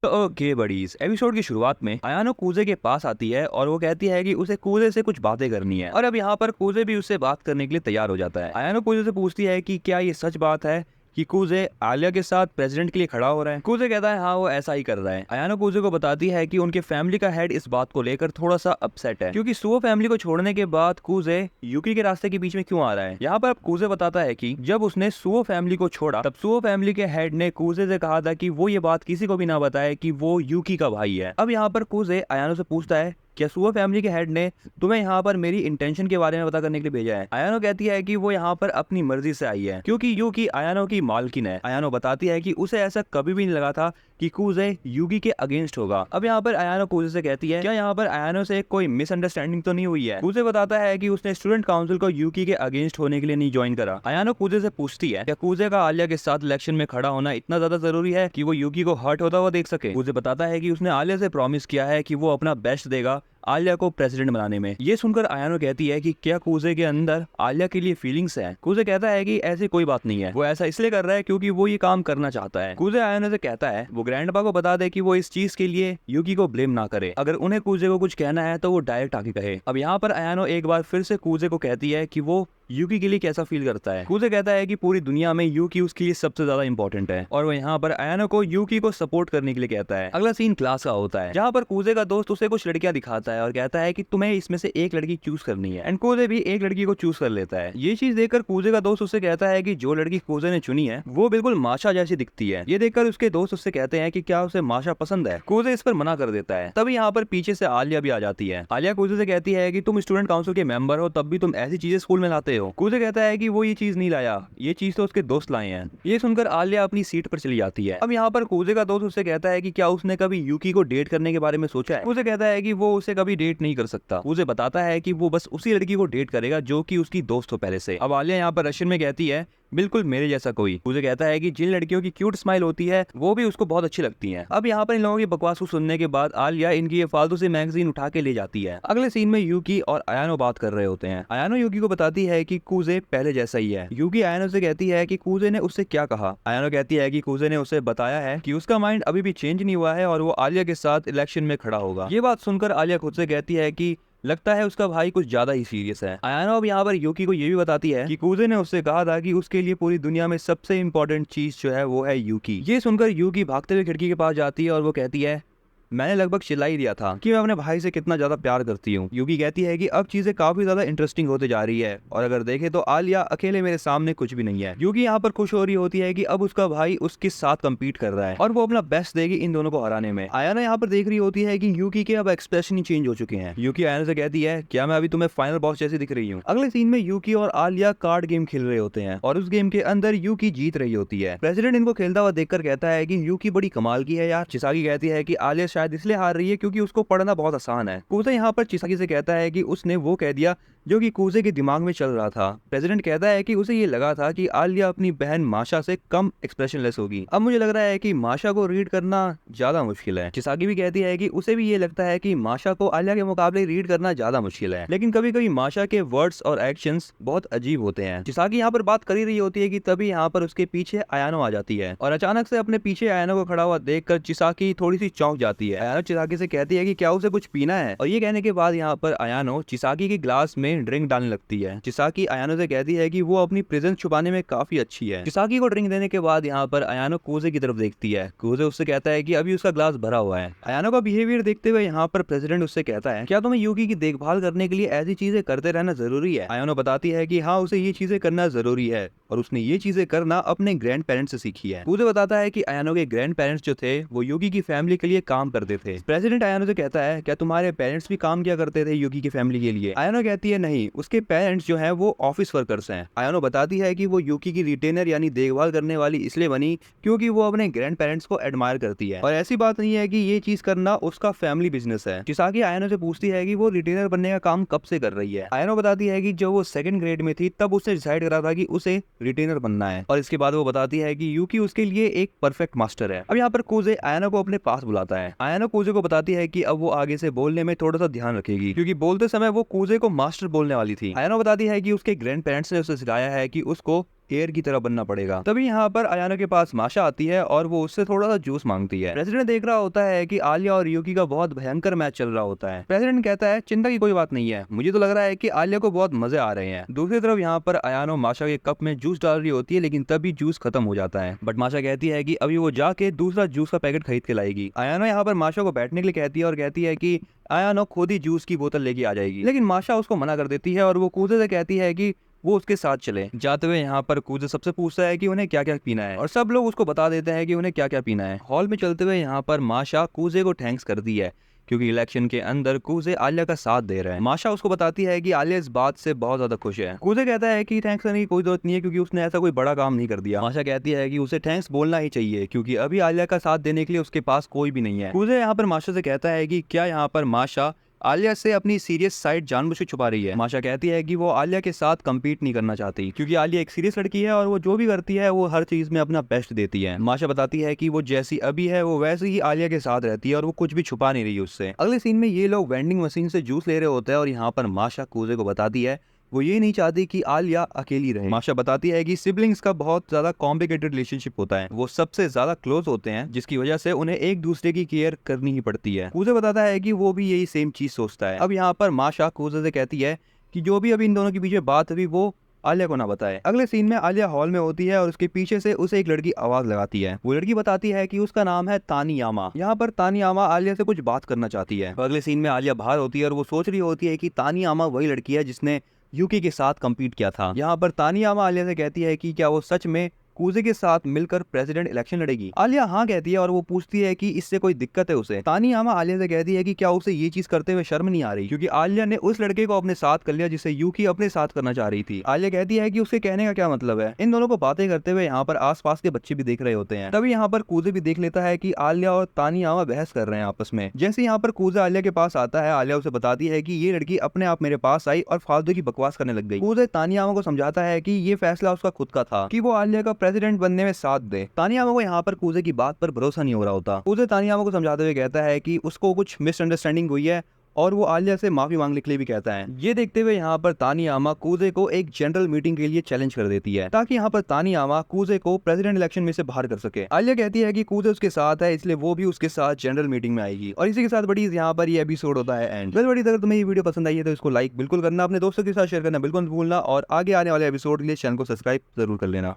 तो okay buddies, episode की शुरुआत में अयानो कूजे के पास आती है और वो कहती है कि उसे कूजे से कुछ बातें करनी है। और अब यहाँ पर कूजे भी उससे बात करने के लिए तैयार हो जाता है। अयानो कूजे से पूछती है कि क्या ये सच बात है कि कूजे आलिया के साथ प्रेसिडेंट के लिए खड़ा हो रहा है। कूजे कहता है हाँ वो ऐसा ही कर रहा है। अयानो कूजे को बताती है कि उनके फैमिली का हेड इस बात को लेकर थोड़ा सा अपसेट है, क्योंकि सुओ फैमिली को छोड़ने के बाद कूजे यूकी के रास्ते के बीच में क्यों आ रहा है। यहाँ पर कूजे बताता है कि जब उसने सुओ फैमिली को छोड़ा तब सुओ फैमिली के हेड ने कूजे से कहा था कि वो ये बात किसी को भी ना बताए कि वो यूकी का भाई है। अब यहाँ पर कूजे अयानो से पूछता है क्या सुओ फैमिली के हेड ने तुम्हें यहाँ पर मेरी इंटेंशन के बारे में पता करने के लिए भेजा है। अयानो कहती है कि वो यहाँ पर अपनी मर्जी से आई है, क्योंकि यूकी अयानो की मालकिन है। अयानो बताती है कि उसे ऐसा कभी भी नहीं लगा था कि कूजे यूकी के अगेंस्ट होगा। अब यहाँ पर अयानो कूजे से कहती है क्या यहाँ पर अयानो से कोई मिसअंडरस्टैंडिंग तो नहीं हुई है। कूजे बताता है कि उसने स्टूडेंट काउंसिल को यूकी के अगेंस्ट होने के लिए नहीं ज्वाइन करा। अयानो कूजे से पूछती है क्या कूजे का आलिया के साथ इलेक्शन में खड़ा होना इतना ज्यादा जरूरी है कि वो यूकी को हर्ट होता हुआ देख सके। कूजे बताता है कि उसने आलिया से प्रॉमिस किया है कि वो अपना बेस्ट देगा आलिया को प्रेसिडेंट बनाने में। ये सुनकर अयानो कहती है कि क्या कूजे के अंदर आलिया के लिए फीलिंग्स है। कूजे कहता है कि ऐसी कोई बात नहीं है, वो ऐसा इसलिए कर रहा है क्योंकि वो ये काम करना चाहता है। कूजे अयानो से कहता है वो ग्रैंडपा को बता दे कि वो इस चीज के लिए यूकी को ब्लेम ना करे। अगर उन्हें कूजे को कुछ कहना है तो वो डायरेक्ट आके कहे। अब यहाँ पर अयानो एक बार फिर से कूजे को कहती है कि वो यूकी के लिए कैसा फील करता है। कूजे कहता है कि पूरी दुनिया में यूकी उसके लिए सबसे ज्यादा इंपॉर्टेंट है और वो यहाँ पर अयानो को यूकी को सपोर्ट करने के लिए कहता है। अगला सीन क्लास का होता है, जहाँ पर कूजे का दोस्त उसे कुछ लड़कियां दिखाता है और कहता है कि तुम्हें इसमें से एक लड़की चूज करनी है। एंड कूजे भी एक लड़की को चूज कर लेता है। ये चीज देखकर कूजे का दोस्त उससे कहता है कि जो लड़की कूजे ने चुनी है वो बिल्कुल माशा जैसी दिखती है। ये देखकर उसके दोस्त उससे कहते हैं कि क्या उसे माशा पसंद है। कूजे इस पर मना कर देता है। तभी यहाँ पर पीछे से आलिया भी आ जाती है। आलिया कूजे से कहती है कि तुम स्टूडेंट काउंसिल के मेंबर हो तब भी तुम ऐसी चीजें स्कूल में लाते हो। कूजे कहता है कि वो ये चीज नहीं लाया, ये चीज तो उसके दोस्त लाए हैं। ये सुनकर आलिया अपनी सीट पर चली जाती है। अब यहाँ पर कूजे का दोस्त उससे कहता है कि क्या उसने कभी यूकी को डेट करने के बारे में सोचा है। कूजे कहता है कि वो उसे कभी डेट नहीं कर सकता। कूजे बताता है कि वो बस उसी लड़की को डेट करेगा जो कि उसकी दोस्त हो पहले से। अब आलिया यहाँ पर रशियन में कहती है बिल्कुल मेरे जैसा कोई। कूजे कहता है कि जिन लड़कियों की क्यूट स्माइल होती है वो भी उसको बहुत अच्छी लगती है। अब यहाँ पर इन लोगों की बकवास को सुनने के बाद आलिया इनकी ये फालतू से मैगजीन उठा के ले जाती है। अगले सीन में यूकी और अयानो बात कर रहे होते हैं। अयानो यूकी को बताती है कि कूजे पहले जैसा ही है। यूकी अयानो से कहती है कि कूजे ने उससे क्या कहा। अयानो कहती है कि कूजे ने उसे बताया है कि उसका माइंड अभी भी चेंज नहीं हुआ है और वो आलिया के साथ इलेक्शन में खड़ा होगा। ये बात सुनकर आलिया खुद से कहती है कि लगता है उसका भाई कुछ ज्यादा ही सीरियस है। अयानो अब यहाँ पर यूकी को ये भी बताती है कि कूजे ने उससे कहा था कि उसके लिए पूरी दुनिया में सबसे इम्पोर्टेंट चीज जो है वो है यूकी। ये सुनकर यूकी भागते हुए खिड़की के पास जाती है और वो कहती है मैंने लगभग चिल्ला ही दिया था कि मैं अपने भाई से कितना ज्यादा प्यार करती हूँ। यूकी कहती है कि अब चीजें काफी ज्यादा इंटरेस्टिंग होते जा रही है और अगर देखे तो आलिया अकेले मेरे सामने कुछ भी नहीं है। यूकी यहाँ पर खुश हो रही होती है कि अब उसका भाई उसके साथ कम्पीट कर रहा है और वो अपना बेस्ट देगी इन दोनों को हराने में। आयाना यहाँ पर देख रही होती है कि यूकी के अब एक्सप्रेशन ही चेंज हो चुके हैं। यूकी आयाना से कहती है क्या मैं अभी तुम्हें फाइनल बॉस जैसी दिख रही हूँ। अगले सीन में यूकी और आलिया कार्ड गेम खेल रहे होते हैं और उस गेम के अंदर यूकी जीत रही होती है। प्रेसिडेंट इनको खेलता हुआ देखकर कहता है कि यूकी बड़ी कमाल की है यार। चिसाकी कहती है कि आलिया शायद इसलिए हार रही है क्योंकि उसको पढ़ना बहुत आसान है। कूजे यहाँ पर चिसाकी से कहता है कि उसने वो कह दिया जो कि कूजे के दिमाग में चल रहा था। प्रेसिडेंट कहता है कि उसे ये लगा था कि आलिया अपनी बहन माशा से कम एक्सप्रेशनलेस होगी। अब मुझे लग रहा है कि माशा को रीड करना ज्यादा मुश्किल है। चिसाकी भी कहती है कि उसे भी ये लगता है कि माशा को आलिया के मुकाबले रीड करना ज्यादा मुश्किल है, लेकिन कभी कभी माशा के वर्ड्स और एक्शंस बहुत अजीब होते हैं। चिसाकी यहाँ पर बात कर ही रही होती है कि तभी यहाँ पर उसके पीछे अयानो आ जाती है और अचानक से अपने पीछे अयानो को खड़ा हुआ देखकर चिसाकी थोड़ी सी चौंक जाती है। अयानो चिसाकी से कहती है कि क्या उसे कुछ पीना है और ये कहने के बाद यहाँ पर अयानो चिसाकी के ग्लास में ड्रिंक डालने लगती है। चिसाकी अयानो से कहती है कि वो अपनी प्रेजेंस छुपाने में काफी अच्छी है। चिसाकी को ड्रिंक देने के बाद यहाँ पर अयानो कूजे की तरफ देखती है। कूजे उससे कहता है कि अभी उसका ग्लास भरा हुआ है। अयानो का बिहेवियर देखते हुए यहाँ पर प्रेसिडेंट उससे कहता है क्या तुम्हें यूकी की देखभाल करने के लिए ऐसी चीजें करते रहना जरूरी है। अयानो बताती है कि हाँ उसे ये चीजें करना जरूरी है और उसने ये चीजें करना अपने ग्रैंड पेरेंट्स से सीखी है। कूजे बताता है कि अयानो के ग्रैंड पेरेंट्स जो थे वो यूकी की फैमिली के लिए काम करते थे। प्रेसिडेंट अयानो से कहता है क्या तुम्हारे पेरेंट्स भी काम किया करते थे यूकी की फैमिली के लिए। अयानो कहती है नहीं, उसके पेरेंट्स जो हैं वो ऑफिस वर्कर्स हैं। अयानो बताती है कि वो यूकी की रिटेनर यानी देखभाल करने वाली इसलिए बनी क्योंकि वो अपने ग्रैंड पेरेंट्स को एडमायर करती है और ऐसी बात नहीं है कि ये चीज करना उसका फैमिली बिजनेस है। चिसाकी अयानो से पूछती है कि वो रिटेनर बनने का काम कब से कर रही है। अयानो बताती है कि जब वो सेकंड ग्रेड में थी तब उसने डिसाइड करा था कि उसे रिटेनर बनना है और इसके बाद वो बताती है कि यूकी उसके लिए एक परफेक्ट मास्टर है। अब यहाँ पर कूजे अयानो को अपने पास बुलाता है। अयानो कूजे को बताती है कि अब वो आगे से बोलने में थोड़ा सा ध्यान रखेगी क्योंकि बोलते समय वो कूजे को मास्टर बोलने वाली थी। अयानो बताती है कि उसके ग्रैंड पेरेंट्स ने उसे सिखाया है कि उसको एयर की तरह बनना पड़ेगा। तभी यहाँ पर अयानो के पास माशा आती है और वो उससे थोड़ा सा जूस मांगती है। प्रेसिडेंट देख रहा होता है कि आलिया और यूकी का बहुत भयंकर मैच चल रहा होता है। प्रेसिडेंट कहता है चिंता की कोई बात नहीं है, मुझे तो लग रहा है कि आलिया को बहुत मजे आ रहे हैं। दूसरी तरफ यहाँ पर अयानो माशा के कप में जूस डाल रही होती है, लेकिन तभी जूस खत्म हो जाता है। बट माशा कहती है कि अभी वो जाके दूसरा जूस का पैकेट खरीद के लाएगी। अयानो यहाँ पर माशा को बैठने के लिए कहती है और कहती है कि अयानो खुद ही जूस की बोतल लेके आ जाएगी, लेकिन माशा उसको मना कर देती है और वो कूजे से कहती है कि वो उसके साथ चले। जाते हुए यहाँ पर कूजे सबसे पूछता है कि उन्हें क्या क्या पीना है और सब लोग उसको बता देते हैं कि उन्हें क्या क्या पीना है। हॉल में चलते हुए यहाँ पर माशा कूजे को थैंक्स करती है क्योंकि इलेक्शन के अंदर कूजे आलिया का साथ दे रहे हैं। माशा उसको बताती है कि आलिया इस बात से बहुत ज्यादा खुश है। कूजे कहता है कि थैंक्स करने की कोई जरूरत नहीं है क्योंकि उसने ऐसा कोई बड़ा काम नहीं कर दिया। माशा कहती है कि उसे थैंक्स बोलना ही चाहिए क्योंकि अभी आलिया का साथ देने के लिए उसके पास कोई भी नहीं है। कूजे यहाँ पर माशा से कहता है कि क्या यहाँ पर माशा आलिया से अपनी सीरियस साइड जानबूझ के छुपा रही है। माशा कहती है कि वो आलिया के साथ कम्पीट नहीं करना चाहती क्योंकि आलिया एक सीरियस लड़की है और वो जो भी करती है वो हर चीज में अपना बेस्ट देती है। माशा बताती है कि वो जैसी अभी है वो वैसे ही आलिया के साथ रहती है और वो कुछ भी छुपा नहीं रही उससे। अगले सीन में ये लोग वेंडिंग मशीन से जूस ले रहे होते हैं और यहाँ पर माशा कूजे को बताती है वो ये नहीं चाहती कि आलिया अकेली रहे। माशा बताती है कि सिबलिंग्स का बहुत ज्यादा कॉम्प्लिकेटेड रिलेशनशिप होता है, वो सबसे ज्यादा क्लोज होते हैं जिसकी वजह से उन्हें एक दूसरे की केयर करनी ही पड़ती है। कूजे बताता है कि वो भी यही सेम चीज सोचता है। अब यहाँ पर माशा कूजे से कहती है कि जो भी अभी इन दोनों के पीछे बात हुई वो आलिया को ना बताए। अगले सीन में आलिया हॉल में होती है और उसके पीछे से उसे एक लड़की आवाज लगाती है। वो लड़की बताती है कि उसका नाम है तानियामा। यहाँ पर तानियामा आलिया से कुछ बात करना चाहती है। अगले सीन में आलिया बाहर होती है और वो सोच रही होती है कि तानियामा वही लड़की है जिसने यूकी के साथ कम्पीट किया था। यहाँ पर तानियामा आलिया से कहती है कि क्या वो सच में कूजे के साथ मिलकर प्रेसिडेंट इलेक्शन लड़ेगी। आलिया हाँ कहती है और वो पूछती है कि इससे कोई दिक्कत है उसे। तानियामा आलिया से कहती है कि क्या उसे ये चीज करते हुए शर्म नहीं आ रही क्योंकि आलिया ने उस लड़के को अपने साथ कर लिया जिसे यूकी अपने साथ करना चाह रही थी। आलिया कहती है कि उसके कहने का क्या मतलब है। इन दोनों को बातें करते हुए यहाँ पर आसपास के बच्चे भी देख रहे होते हैं। तभी यहाँ पर कूजे भी देख लेता है कि आलिया और तानियामा बहस कर रहे हैं आपस में। जैसे यहाँ पर कूजे आलिया के पास आता है, आलिया उसे बताती है कि ये लड़की अपने आप मेरे पास आई और फालतू की बकवास करने लग गई। कूजे तानियामा को समझाता है कि ये फैसला उसका खुद का था कि वो आलिया का प्रेसिडेंट बनने में साथ दे। तानियामा को यहाँ पर कूजे की बात पर भरोसा नहीं हो रहा होता। कूजे तानियामा को समझाते हुए कहता है कि उसको कुछ मिसअंडरस्टैंडिंग हुई है और वो आलिया से माफी मांगने के लिए भी कहता है। ये देखते हुए यहाँ पर तानियामा कूजे को एक जनरल मीटिंग के लिए चैलेंज कर देती है ताकि यहाँ पर तानियामा कूजे को प्रेसिडेंट इलेक्शन में से बाहर कर सके। आलिया कहती है कि कूजे उसके साथ है इसलिए वो भी उसके साथ जनरल मीटिंग में आएगी और इसी के साथ बड़ी यहाँ पर ये एपिसोड होता है एंड। बड़ी अगर तुम्हें ये वीडियो पसंद आई है तो इसको लाइक बिल्कुल करना, अपने दोस्तों के साथ शेयर करना बिल्कुल मत भूलना और आगे आने वाले एपिसोड के लिए चैनल को सब्सक्राइब जरूर कर लेना।